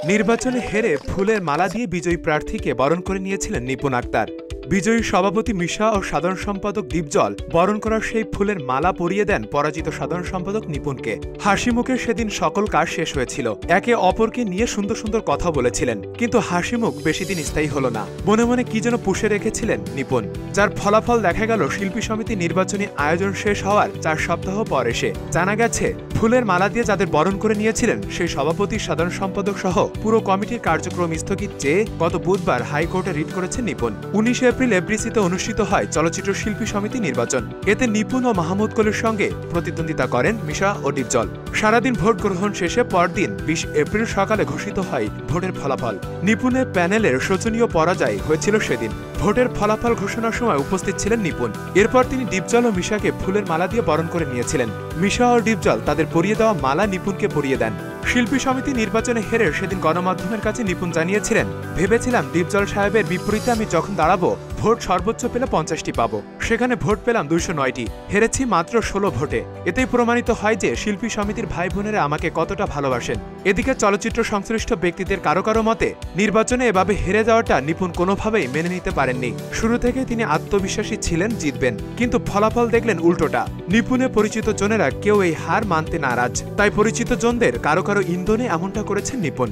নির্বাচনে হেরে ফুলের মালা দিয়ে বিজয়ী প্রার্থীকে বরণ করে নিয়েছিলেন নিপুণ আক্তার। বিজয়ী সভাপতি মিশা ও সাধারণ সম্পাদক দীপজল বরণ করার সেই ফুলের মালা পরিয়ে দেন পরাজিত সাধারণ সম্পাদক নিপুণকে। হাসি মুখে সেদিন সকল কাজ শেষ হয়েছিল। একে অপরকে নিয়ে সুন্দর সুন্দর কথা বলেছিলেন, কিন্তু হাসি মুখ বেশি দিন স্থায়ী হল না। মনে মনে কি যেন পুষে রেখেছিলেন নিপুণ, যার ফলাফল দেখা গেল শিল্পী সমিতি নির্বাচনী আয়োজন শেষ হওয়ার 4 সপ্তাহ পর এসে। জানা গেছে ফুলের মালা দিয়ে যাদের বরণ করে নিয়েছিলেন সেই সভাপতি, সাধারণ সম্পাদক সহ পুরো কমিটির কার্যক্রম স্থগিত চেয়ে গত বুধবার হাইকোর্টে রিট করেছেন নিপুণ। 19 এপ্রিল এফডিসিতে অনুষ্ঠিত হয় চলচ্চিত্র শিল্পী সমিতি নির্বাচন। এতে নিপুণ ও মাহমুদ কলির সঙ্গে প্রতিদ্বন্দ্বিতা করেন মিশা ও দীপজল। সারাদিন ভোট গ্রহণ শেষে পরদিন 20 এপ্রিল সকালে ঘোষিত হয় ভোটের ফলাফল। নিপুণের প্যানেলের শোচনীয় পরাজয় হয়েছিল সেদিন। ভোটের ফলাফল ঘোষণার সময় উপস্থিত ছিলেন নিপুণ। এরপর তিনি দীপজল ও মিশাকে ফুলের মালা দিয়ে বরণ করে নিয়েছিলেন। মিশা ও দীপজল তাদের পরিয়ে দেওয়া মালা নিপুণকে পরিয়ে দেন। শিল্পী সমিতি নির্বাচনে হেরে সেদিন গণমাধ্যমের কাছে নিপুণ জানিয়েছিলেন, ভেবেছিলাম দীপজল সাহেবের বিপরীতে আমি যখন দাঁড়াবো ভোট সর্বোচ্চ পেলে 50টি পাবো, সেখানে ভোট পেলাম 209টি, হেরেছি মাত্র 16 ভোটে। এতেই প্রমাণিত হয় যে শিল্পী সমিতির ভাই বোনেরা আমাকে কতটা ভালোবাসেন। এদিকে চলচ্চিত্র সংশ্লিষ্ট ব্যক্তিদের কারো কারো মতে নির্বাচনে এভাবে হেরে যাওয়াটা নিপুণ কোনোভাবেই মেনে নিতে পারেননি। শুরু থেকে তিনি আত্মবিশ্বাসী ছিলেন জিতবেন, কিন্তু ফলাফল দেখলেন উল্টোটা। নিপুণে পরিচিত জনেরা কেউ এই হার মানতে নারাজ, তাই পরিচিত জনদের কারো কারো ইন্ধনে এমনটা করেছেন নিপুণ।